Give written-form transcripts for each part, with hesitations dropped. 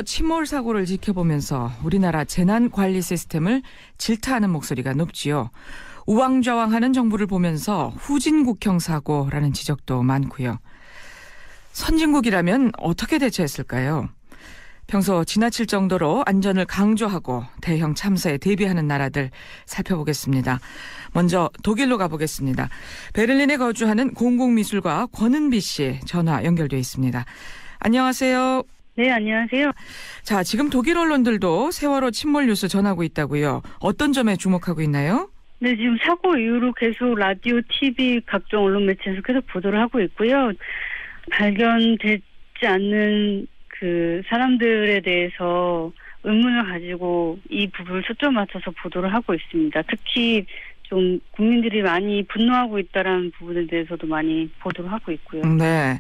침몰 사고를 지켜보면서 우리나라 재난관리 시스템을 질타하는 목소리가 높지요. 우왕좌왕하는 정부를 보면서 후진국형 사고라는 지적도 많고요. 선진국이라면 어떻게 대처했을까요? 평소 지나칠 정도로 안전을 강조하고 대형 참사에 대비하는 나라들 살펴보겠습니다. 먼저 독일로 가보겠습니다. 베를린에 거주하는 공공미술가 권은비 씨 전화 연결돼 있습니다. 안녕하세요. 네, 안녕하세요. 자, 지금 독일 언론들도 세월호 침몰 뉴스 전하고 있다고요. 어떤 점에 주목하고 있나요? 네, 지금 사고 이후로 계속 라디오, TV, 각종 언론 매체에서 계속 보도를 하고 있고요. 발견되지 않는 그 사람들에 대해서 의문을 가지고 이 부분을 초점 맞춰서 보도를 하고 있습니다. 특히 좀 국민들이 많이 분노하고 있다는 부분에 대해서도 많이 보도를 하고 있고요. 네.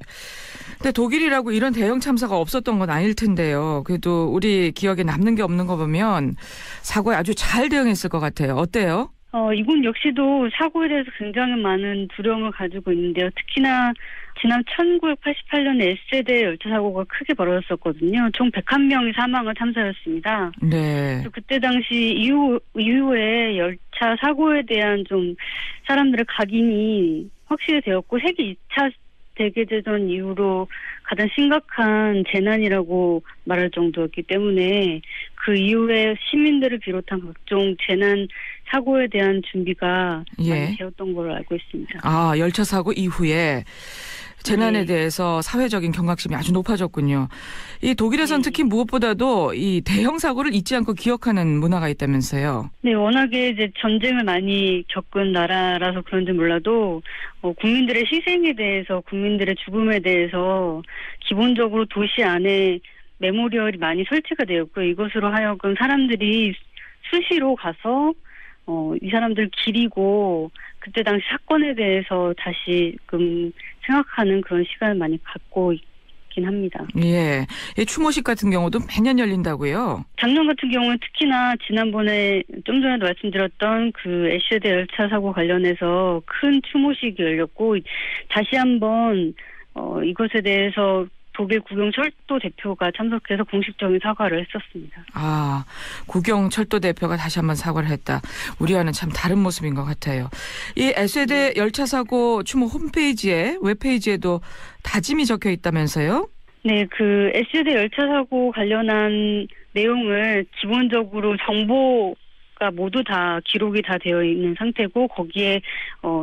근데 독일이라고 이런 대형 참사가 없었던 건 아닐 텐데요. 그래도 우리 기억에 남는 게 없는 거 보면 사고에 아주 잘 대응했을 것 같아요. 어때요? 이곳 역시도 사고에 대해서 굉장히 많은 두려움을 가지고 있는데요. 특히나 지난 1988년에 S세대 열차 사고가 크게 벌어졌었거든요. 총 101명이 사망한 참사였습니다. 네. 그때 당시 이후에 열차 사고에 대한 좀 사람들의 각인이 확실히 되었고 세계 2차 대제대전 이후로 가장 심각한 재난이라고 말할 정도였기 때문에 그 이후에 시민들을 비롯한 각종 재난 사고에 대한 준비가 많이 되었던 걸로 알고 있습니다. 아, 열차 사고 이후에 재난에 네. 대해서 사회적인 경각심이 아주 높아졌군요. 이 독일에선 특히 무엇보다도 이 대형 사고를 잊지 않고 기억하는 문화가 있다면서요. 네, 워낙에 이제 전쟁을 많이 겪은 나라라서 그런지 몰라도 국민들의 희생에 대해서, 국민들의 죽음에 대해서 기본적으로 도시 안에 메모리얼이 많이 설치가 되었고요. 이것으로 하여금 사람들이 수시로 가서 이 사람들 기리고 그때 당시 사건에 대해서 다시금 생각하는 그런 시간을 많이 갖고 있긴 합니다. 예. 이 추모식 같은 경우도 매년 열린다고요? 작년 같은 경우는 특히나 지난번에 좀 전에도 말씀드렸던 그 S세대 열차 사고 관련해서 큰 추모식이 열렸고 다시 한번 이것에 대해서 독일 국영철도 대표가 참석해서 공식적인 사과를 했었습니다. 아, 국영철도 대표가 다시 한번 사과를 했다. 우리와는 참 다른 모습인 것 같아요. 이 S세대 열차 사고 추모 홈페이지에 웹페이지에도 다짐이 적혀 있다면서요? 네, 그 S세대 열차 사고 관련한 내용을 기본적으로 정보가 모두 다 기록이 다 되어 있는 상태고 거기에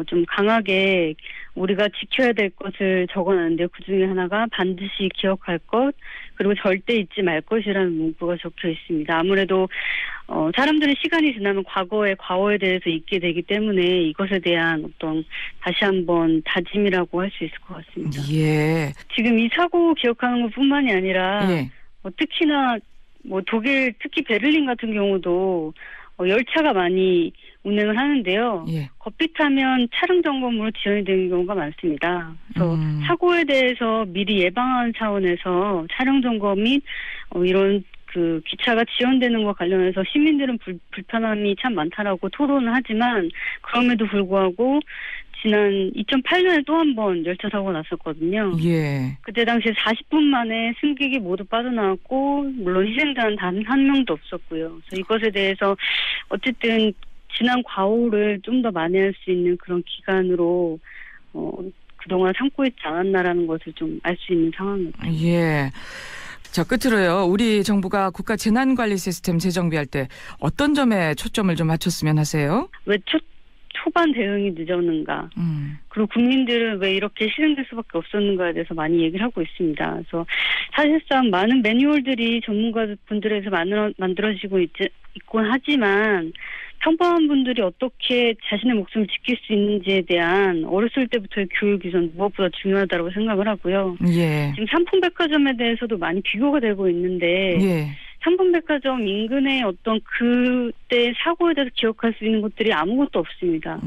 좀 강하게 우리가 지켜야 될 것을 적어놨는데요. 그중에 하나가 반드시 기억할 것 그리고 절대 잊지 말 것이라는 문구가 적혀 있습니다. 아무래도 사람들은 시간이 지나면 과거에 대해서 잊게 되기 때문에 이것에 대한 어떤 다시 한번 다짐이라고 할 수 있을 것 같습니다. 예. 지금 이 사고 기억하는 것뿐만이 아니라 특히나 독일 특히 베를린 같은 경우도 열차가 많이 운행을 하는데요. 겉빛하면 차량 점검으로 지연이 되는 경우가 많습니다. 그래서 사고에 대해서 미리 예방하는 차원에서 차량 점검 및 이런 그 기차가 지연되는 것과 관련해서 시민들은 불편함이 참 많다라고 토론을 하지만 그럼에도 불구하고 지난 2008년에 또 한 번 열차 사고가 났었거든요. 그때 당시에 40분 만에 승객이 모두 빠져나왔고 물론 희생자는 단 한 명도 없었고요. 그래서 이것에 대해서 어쨌든 지난 과오를 좀 더 만회할 수 있는 그런 기간으로 그동안 참고 있지 않았나라는 것을 좀 알 수 있는 상황입니다. 예. 자, 끝으로요. 우리 정부가 국가 재난관리 시스템 재정비할 때 어떤 점에 초점을 좀 맞췄으면 하세요? 왜 초반 대응이 늦었는가. 그리고 국민들은 왜 이렇게 실행될 수밖에 없었는가에 대해서 많이 얘기를 하고 있습니다. 그래서 사실상 많은 매뉴얼들이 전문가분들에서 만들어지고 있곤 하지만 평범한 분들이 어떻게 자신의 목숨을 지킬 수 있는지에 대한 어렸을 때부터의 교육이 전 무엇보다 중요하다고 생각을 하고요. 지금 삼풍백화점에 대해서도 많이 비교가 되고 있는데 삼풍백화점 인근의 어떤 그때 사고에 대해서 기억할 수 있는 것들이 아무것도 없습니다.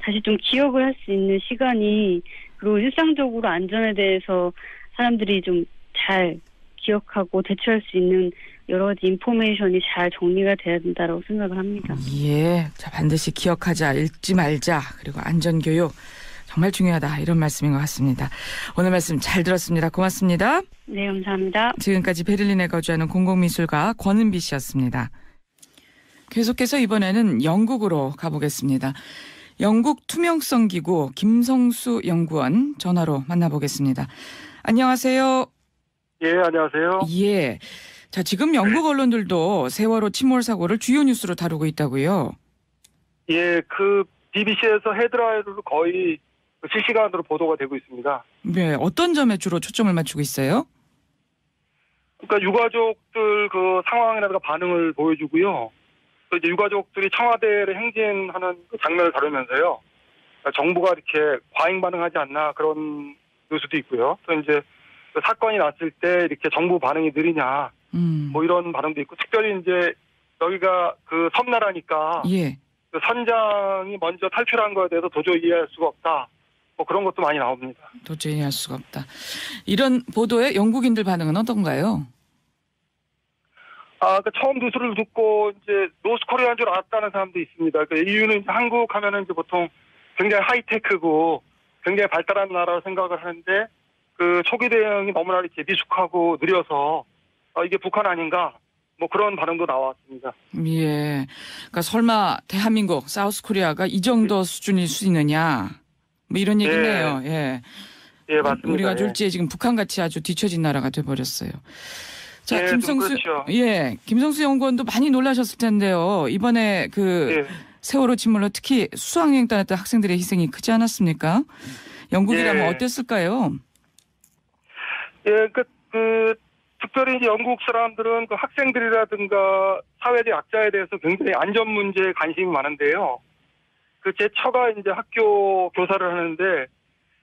다시 좀 기억을 할 수 있는 시간이 그리고 일상적으로 안전에 대해서 사람들이 좀 잘 기억하고 대처할 수 있는 여러 가지 인포메이션이 잘 정리가 돼야 된다고 생각을 합니다. 자, 반드시 기억하자, 잊지 말자, 그리고 안전교육 정말 중요하다 이런 말씀인 것 같습니다. 오늘 말씀 잘 들었습니다. 고맙습니다. 네, 감사합니다. 지금까지 베를린에 거주하는 공공미술가 권은비 씨였습니다. 계속해서 이번에는 영국으로 가보겠습니다. 영국 투명성 기구 김성수 연구원 전화로 만나보겠습니다. 안녕하세요. 예, 안녕하세요. 예. 자, 지금 영국 언론들도 세월호 침몰 사고를 주요 뉴스로 다루고 있다고요? 예, 그 BBC에서 헤드라인으로 거의 실시간으로 보도가 되고 있습니다. 네, 어떤 점에 주로 초점을 맞추고 있어요? 그러니까 유가족들 그 상황이라든가 반응을 보여주고요. 또 이제 유가족들이 청와대를 행진하는 그 장면을 다루면서요. 그러니까 정부가 이렇게 과잉 반응하지 않나 그런 뉴스도 있고요. 또 이제 그 사건이 났을 때 이렇게 정부 반응이 느리냐, 뭐 이런 반응도 있고, 특별히 이제 여기가 그 섬나라니까 예. 그 선장이 먼저 탈출한 거에 대해서 도저히 이해할 수가 없다. 뭐 그런 것도 많이 나옵니다. 도저히 이해할 수가 없다. 이런 보도에 영국인들 반응은 어떤가요? 그 처음 뉴스를 듣고 이제 노스코리아인 줄 알았다는 사람도 있습니다. 그 이유는 이제 한국 하면은 이제 보통 굉장히 하이테크고 굉장히 발달한 나라로 생각을 하는데 그 초기 대응이 너무나 이렇게 미숙하고 느려서 이게 북한 아닌가 뭐 그런 반응도 나왔습니다. 예. 그러니까 설마 대한민국 사우스코리아가 이 정도 수준일 수 있느냐 뭐 이런 얘기네요. 예. 예, 맞습니다. 우리가 졸지에 지금 북한같이 아주 뒤처진 나라가 돼버렸어요. 자, 예, 김성수, 그렇죠. 예, 김성수 연구원도 많이 놀라셨을 텐데요. 이번에 그 세월호 침몰로 특히 수학여행 떠났던 학생들의 희생이 크지 않았습니까? 영국이라면 어땠을까요? 예, 특별히 이제 영국 사람들은 그 학생들이라든가 사회적 약자에 대해서 굉장히 안전 문제에 관심이 많은데요. 제 처가 이제 학교 교사를 하는데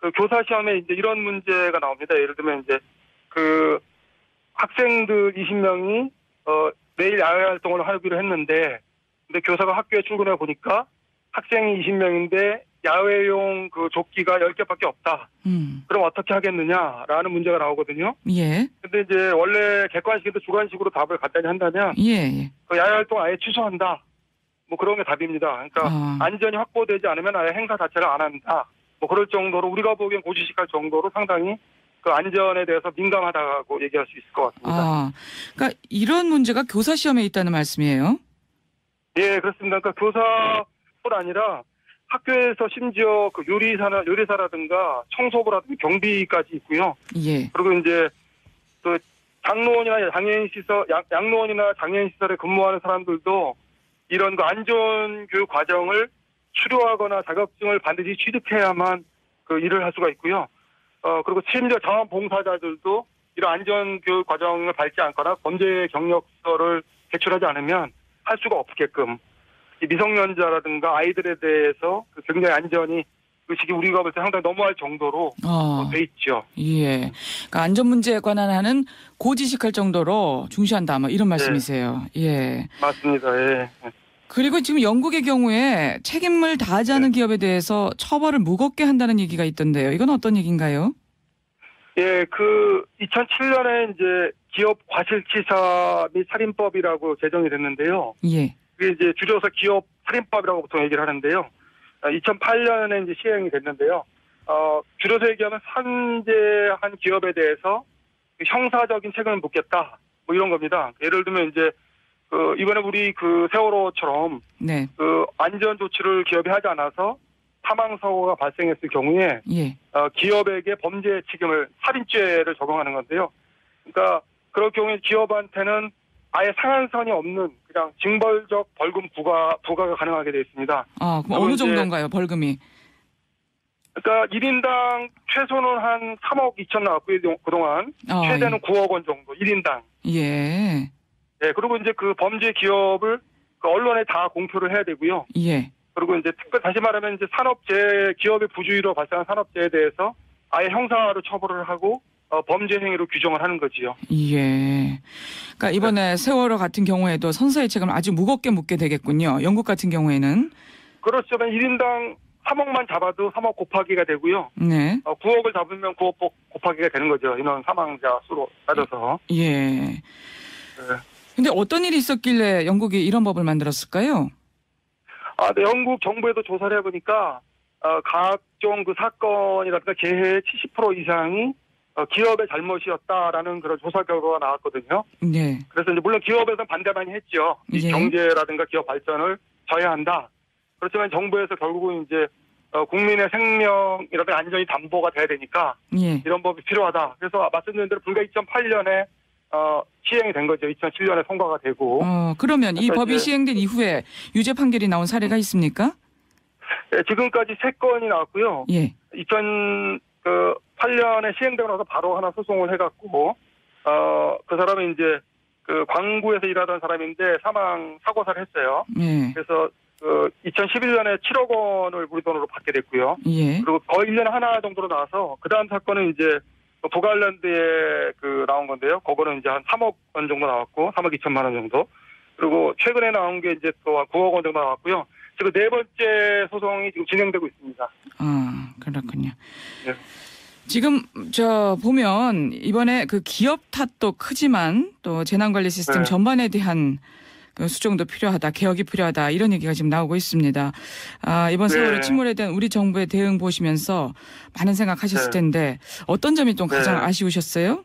그 교사 시험에 이제 이런 문제가 나옵니다. 예를 들면 이제 그 학생들 20명이 내일 야외 활동을 하기로 했는데 근데 교사가 학교에 출근해 보니까 학생이 20명인데 야외용 그 조끼가 10개밖에 없다. 그럼 어떻게 하겠느냐라는 문제가 나오거든요. 예. 근데 이제 원래 객관식인데 주관식으로 답을 간단히 한다면 예. 그 야외 활동 아예 취소한다. 뭐 그런 게 답입니다. 그러니까 안전이 확보되지 않으면 아예 행사 자체를 안 한다. 뭐 그럴 정도로 우리가 보기엔 고지식할 정도로 상당히 그 안전에 대해서 민감하다고 얘기할 수 있을 것 같습니다. 그러니까 이런 문제가 교사 시험에 있다는 말씀이에요? 예, 그렇습니다. 그러니까 교사뿐 아니라 학교에서 심지어 그 요리사라든가 청소부라든가 경비까지 있고요. 예. 그리고 이제 그 장로원이나 장애인시설, 양로원이나 장애인시설에 근무하는 사람들도 이런 그 안전교육 과정을 수료하거나 자격증을 반드시 취득해야만 그 일을 할 수가 있고요. 그리고 심지어 자원봉사자들도 이런 안전교육 과정을 밟지 않거나 범죄 경력서를 제출하지 않으면 할 수가 없게끔 미성년자라든가 아이들에 대해서 굉장히 안전이 의식이 우리가 볼 때 상당히 너무할 정도로 돼 있죠. 예. 그러니까 안전 문제에 관한하는 고지식할 정도로 중시한다. 뭐 이런 말씀이세요. 예. 맞습니다. 예. 그리고 지금 영국의 경우에 책임을 다하지 않은 기업에 대해서 처벌을 무겁게 한다는 얘기가 있던데요. 이건 어떤 얘기인가요? 예, 2007년에 이제 기업 과실치사 및 살인법이라고 제정이 됐는데요. 예. 그게 이제 줄여서 기업 살인법이라고 보통 얘기를 하는데요. 2008년에 이제 시행이 됐는데요. 줄여서 얘기하면 산재한 기업에 대해서 형사적인 책임을 묻겠다. 뭐 이런 겁니다. 예를 들면 이제 이번에 우리 그 세월호처럼 네. 안전 조치를 기업이 하지 않아서 사망 사고가 발생했을 경우에 기업에게 범죄 책임을 살인죄를 적용하는 건데요. 그러니까 그럴 경우에 기업한테는 아예 상한선이 없는 그냥 징벌적 벌금 부과가 가능하게 되어 있습니다. 그럼 어느 정도인가요, 벌금이? 그러니까 1인당 최소는 한 3억 2천 나왔고요, 그동안. 최대는 9억 원 정도, 1인당. 예. 네, 그리고 이제 그 범죄 기업을 그 언론에 다 공표를 해야 되고요. 예. 그리고 이제 다시 말하면 이제 산업재해, 기업의 부주의로 발생한 산업재해에 대해서 아예 형사로 처벌을 하고 범죄 행위로 규정을 하는 거지요. 예. 그러니까 이번에 세월호 같은 경우에도 선사의 책임을 아주 무겁게 묻게 되겠군요. 영국 같은 경우에는. 그렇죠. 1인당 3억만 잡아도 3억 곱하기가 되고요. 네. 9억을 잡으면 9억 곱하기가 되는 거죠. 인원 사망자 수로 따져서. 예. 근데 어떤 일이 있었길래 영국이 이런 법을 만들었을까요? 네, 영국 정부에도 조사를 해보니까 각종 그 사건이라든가 재해의 70% 이상이 기업의 잘못이었다라는 그런 조사 결과가 나왔거든요. 네. 그래서 이제 물론 기업에서는 반대 많이 했죠. 이 경제라든가 기업 발전을 저해한다. 그렇지만 정부에서 결국은 이제 국민의 생명이라든가 안전이 담보가 돼야 되니까 이런 법이 필요하다. 그래서 말씀드린 대로 불과 2008년에 시행이 된 거죠. 2007년에 통과가 되고. 그러면 이 법이 시행된 이후에 유죄 판결이 나온 사례가 있습니까? 네, 지금까지 3건이 나왔고요. 2008년에 시행되고 나서 바로 하나 소송을 해갖고 그 사람이 이제 그 광구에서 일하던 사람인데 사고사를 했어요. 그래서 2011년에 7억 원을 우리 돈으로 받게 됐고요. 그리고 거의 1년에 하나 정도로 나와서 그 다음 사건은 이제 북아일랜드에 나온 건데요. 그거는 이제 한 3억 원 정도 나왔고 3억 2천만 원 정도. 그리고 최근에 나온 게 이제 또 9억 원 정도 나왔고요. 지금 4번째 소송이 지금 진행되고 있습니다. 그렇군요. 네. 지금 보면 이번에 그 기업 탓도 크지만 또 재난관리 시스템 전반에 대한 그 수정도 필요하다, 개혁이 필요하다 이런 얘기가 지금 나오고 있습니다. 이번 세월호 침몰에 대한 우리 정부의 대응 보시면서 많은 생각하셨을 텐데 어떤 점이 좀 가장 아쉬우셨어요?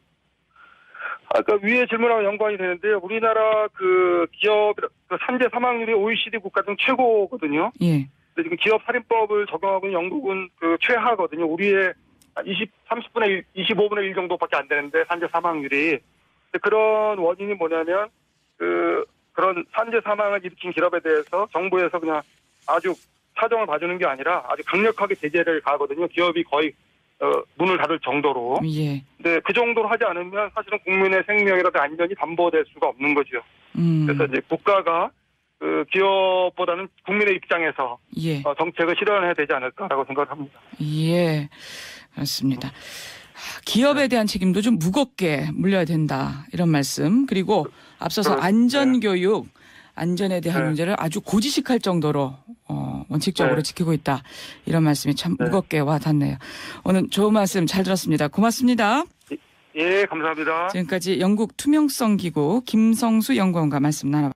아까 위에 질문하고 연관이 되는데요. 우리나라 그 기업 산재 사망률이 OECD 국가 중 최고거든요. 근데 지금 기업 살인법을 적용하고 있는 영국은 그 최하거든요. 우리의 30분의 1, 25분의 1 정도밖에 안 되는데 산재 사망률이. 그런 원인이 뭐냐면 그런 산재 사망을 일으킨 기업에 대해서 정부에서 그냥 아주 사정을 봐주는 게 아니라 아주 강력하게 제재를 가하거든요. 기업이 거의 문을 닫을 정도로. 근데 그 정도로 하지 않으면 사실은 국민의 생명이라든가 안전이 담보될 수가 없는 거죠. 그래서 이제 국가가 그 기업보다는 국민의 입장에서 정책을 실현해야 되지 않을까라고 생각을 합니다. 그렇습니다. 기업에 대한 책임도 좀 무겁게 물려야 된다 이런 말씀. 그리고 앞서서 안전교육, 안전에 대한 문제를 아주 고지식할 정도로 원칙적으로 지키고 있다. 이런 말씀이 참 무겁게 와닿네요. 오늘 좋은 말씀 잘 들었습니다. 고맙습니다. 예, 감사합니다. 지금까지 영국 투명성 기구 김성수 연구원과 말씀 나눠봤습니다.